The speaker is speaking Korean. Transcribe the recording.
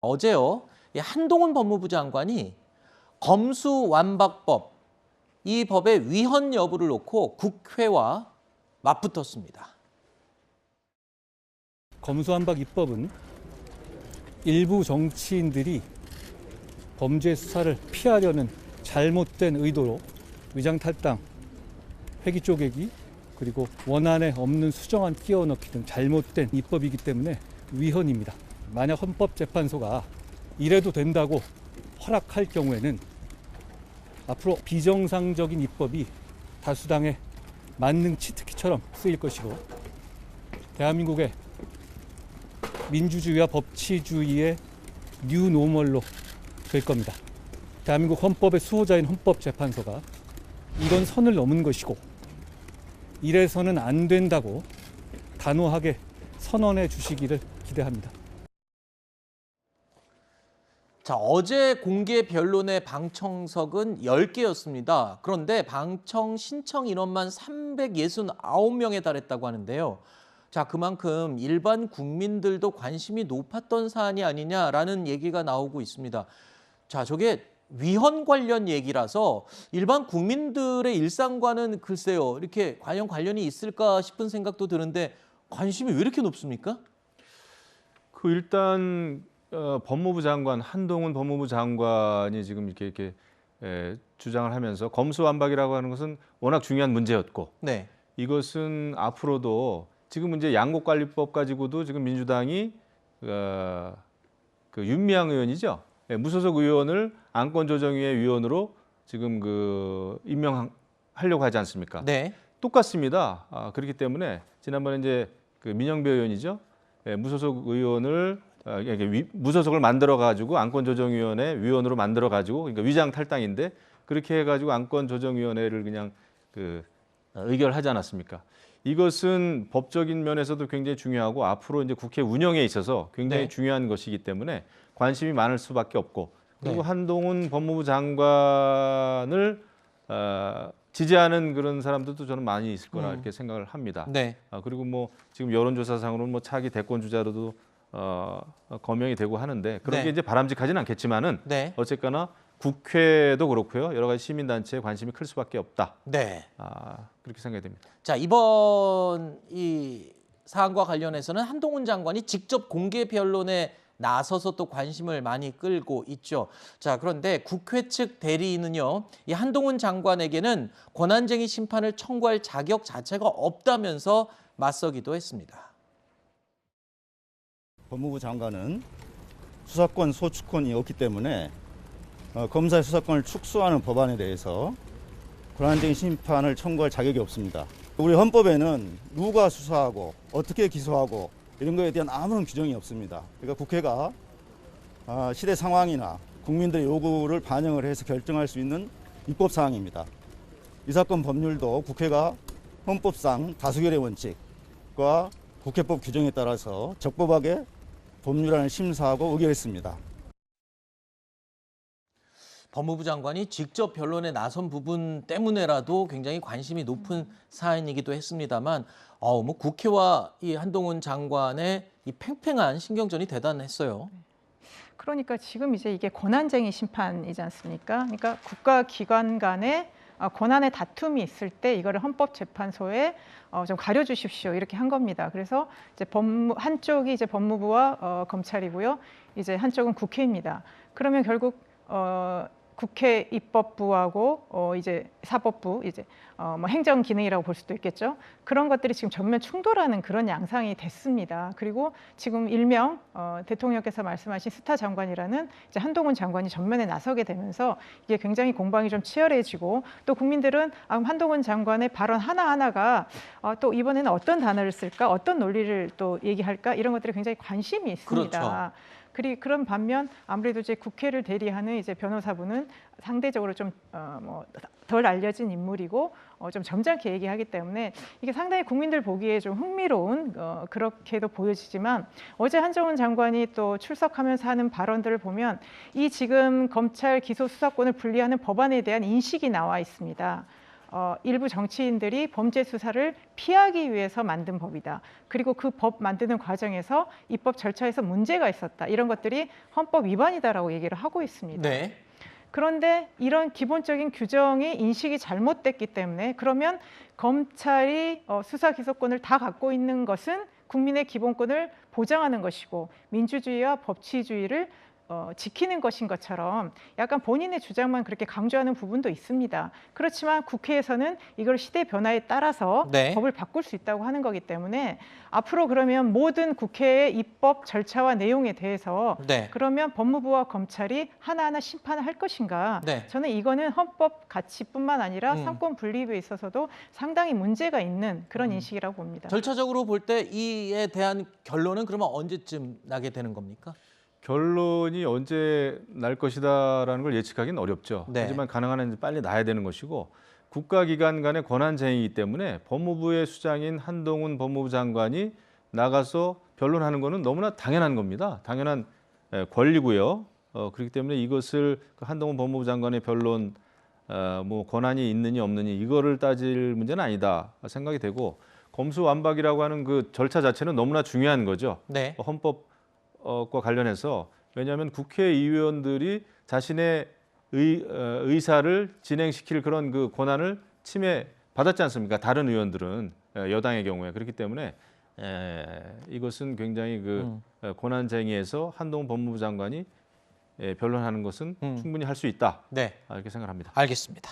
어제요, 이 한동훈 법무부 장관이 검수완박법, 이 법의 위헌 여부를 놓고 국회와 맞붙었습니다. 검수완박 입법은 일부 정치인들이 범죄 수사를 피하려는 잘못된 의도로 위장탈당, 회기 쪼개기, 그리고 원안에 없는 수정안 끼워 넣기 등 잘못된 입법이기 때문에 위헌입니다. 만약 헌법재판소가 이래도 된다고 허락할 경우에는 앞으로 비정상적인 입법이 다수당의 만능 치트키처럼 쓰일 것이고 대한민국의 민주주의와 법치주의의 뉴노멀로 될 겁니다. 대한민국 헌법의 수호자인 헌법재판소가 이런 선을 넘은 것이고 이래서는 안 된다고 단호하게 선언해 주시기를 기대합니다. 자, 어제 공개 변론의 방청석은 10개였습니다. 그런데 방청 신청 인원만 369명에 달했다고 하는데요. 자, 그만큼 일반 국민들도 관심이 높았던 사안이 아니냐라는 얘기가 나오고 있습니다. 자, 저게 위헌 관련 얘기라서 일반 국민들의 일상과는 글쎄요, 이렇게 과연 관련이 있을까 싶은 생각도 드는데 관심이 왜 이렇게 높습니까? 일단 법무부 장관 한동훈 법무부 장관이 지금 이렇게 주장을 하면서 검수완박이라고 하는 것은 워낙 중요한 문제였고 네. 이것은 앞으로도 지금 이제 양곡관리법 가지고도 지금 민주당이 그 윤미향 의원이죠. 무소속 의원을 안건조정위의 위원으로 지금 임명하려고 하지 않습니까? 네. 똑같습니다. 그렇기 때문에 지난번에 이제 민영배 의원이죠. 무소속 의원을 무소속을 만들어 가지고 안건조정위원회 위원으로 만들어 가지고 그러니까 위장 탈당인데 그렇게 해가지고 안건조정위원회를 그냥 의결하지 않았습니까? 이것은 법적인 면에서도 굉장히 중요하고 앞으로 이제 국회 운영에 있어서 굉장히 네. 중요한 것이기 때문에 관심이 많을 수밖에 없고 그리고 네. 한동훈 법무부 장관을 지지하는 그런 사람들도 저는 많이 있을 거라 이렇게 생각을 합니다. 네. 그리고 뭐 지금 여론조사상으로는 뭐 차기 대권 주자로도 거명이 되고 하는데 그런 네. 게 이제 바람직하지는 않겠지만은 네. 어쨌거나 국회도 그렇고요 여러 가지 시민단체에 관심이 클 수밖에 없다. 네. 그렇게 생각이 됩니다. 자, 이번 이 사안과 관련해서는 한동훈 장관이 직접 공개 변론에 나서서 또 관심을 많이 끌고 있죠. 자, 그런데 국회 측 대리인은요, 이 한동훈 장관에게는 권한쟁의 심판을 청구할 자격 자체가 없다면서 맞서기도 했습니다. 법무부 장관은 수사권 소추권이 없기 때문에 검사의 수사권을 축소하는 법안에 대해서 권한쟁의 심판을 청구할 자격이 없습니다. 우리 헌법에는 누가 수사하고 어떻게 기소하고 이런 거에 대한 아무런 규정이 없습니다. 그러니까 국회가 시대 상황이나 국민들의 요구를 반영을 해서 결정할 수 있는 입법 사항입니다. 이 사건 법률도 국회가 헌법상 다수결의 원칙과 국회법 규정에 따라서 적법하게 법률안을 심사하고 의결했습니다. 법무부 장관이 직접 변론에 나선 부분 때문에라도 굉장히 관심이 높은 사안이기도 했습니다만, 뭐 국회와 이 한동훈 장관의 이 팽팽한 신경전이 대단했어요. 그러니까 지금 이제 이게 권한쟁의 심판이지 않습니까? 그러니까 국가기관 간의 권한의 다툼이 있을 때 이거를 헌법재판소에 좀 가려주십시오 이렇게 한 겁니다. 그래서 이제 한쪽이 이제 법무부와 검찰이고요, 이제 한쪽은 국회입니다. 그러면 결국 국회 입법부하고 이제 사법부 이제 뭐 행정 기능이라고 볼 수도 있겠죠. 그런 것들이 지금 전면 충돌하는 그런 양상이 됐습니다. 그리고 지금 일명 대통령께서 말씀하신 스타 장관이라는 이제 한동훈 장관이 전면에 나서게 되면서 이게 굉장히 공방이 좀 치열해지고 또 국민들은 한동훈 장관의 발언 하나하나가 또 이번에는 어떤 단어를 쓸까, 어떤 논리를 또 얘기할까 이런 것들이 굉장히 관심이 있습니다. 그렇죠. 그런 반면 아무래도 이제 국회를 대리하는 이제 변호사분은 상대적으로 좀 덜 알려진 인물이고 좀 점잖게 얘기하기 때문에 이게 상당히 국민들 보기에 좀 흥미로운 그렇게도 보여지지만 어제 한동훈 장관이 또 출석하면서 하는 발언들을 보면 이 지금 검찰 기소 수사권을 분리하는 법안에 대한 인식이 나와 있습니다. 일부 정치인들이 범죄 수사를 피하기 위해서 만든 법이다. 그리고 그 법 만드는 과정에서 입법 절차에서 문제가 있었다. 이런 것들이 헌법 위반이다라고 얘기를 하고 있습니다. 네. 그런데 이런 기본적인 규정이 인식이 잘못됐기 때문에 그러면 검찰이 수사 기소권을 다 갖고 있는 것은 국민의 기본권을 보장하는 것이고 민주주의와 법치주의를 지키는 것인 것처럼 약간 본인의 주장만 그렇게 강조하는 부분도 있습니다. 그렇지만 국회에서는 이걸 시대 변화에 따라서 네. 법을 바꿀 수 있다고 하는 거기 때문에 앞으로 그러면 모든 국회의 입법 절차와 내용에 대해서 네. 그러면 법무부와 검찰이 하나하나 심판을 할 것인가? 네. 저는 이거는 헌법 가치뿐만 아니라 음. 상권 분립에 있어서도 상당히 문제가 있는 그런 인식이라고 봅니다. 절차적으로 볼 때 이에 대한 결론은 그러면 언제쯤 나게 되는 겁니까? 결론이 언제 날 것이다라는 걸 예측하기는 어렵죠. 네. 하지만 가능한 한 빨리 나야 되는 것이고 국가기관 간의 권한쟁의이기 때문에 법무부의 수장인 한동훈 법무부 장관이 나가서 변론하는 것은 너무나 당연한 겁니다. 당연한 권리고요. 그렇기 때문에 이것을 한동훈 법무부 장관의 변론 뭐 권한이 있느니 없느니 이거를 따질 문제는 아니다 생각이 되고 검수완박이라고 하는 그 절차 자체는 너무나 중요한 거죠. 네. 헌법과 관련해서 왜냐하면 국회의원들이 자신의 의사를 진행시킬 그런 그 권한을 침해받았지 않습니까? 다른 의원들은 여당의 경우에 그렇기 때문에 이것은 굉장히 그 권한쟁의에서 한동훈 법무부 장관이 변론하는 것은 충분히 할 수 있다. 네. 이렇게 생각합니다. 알겠습니다.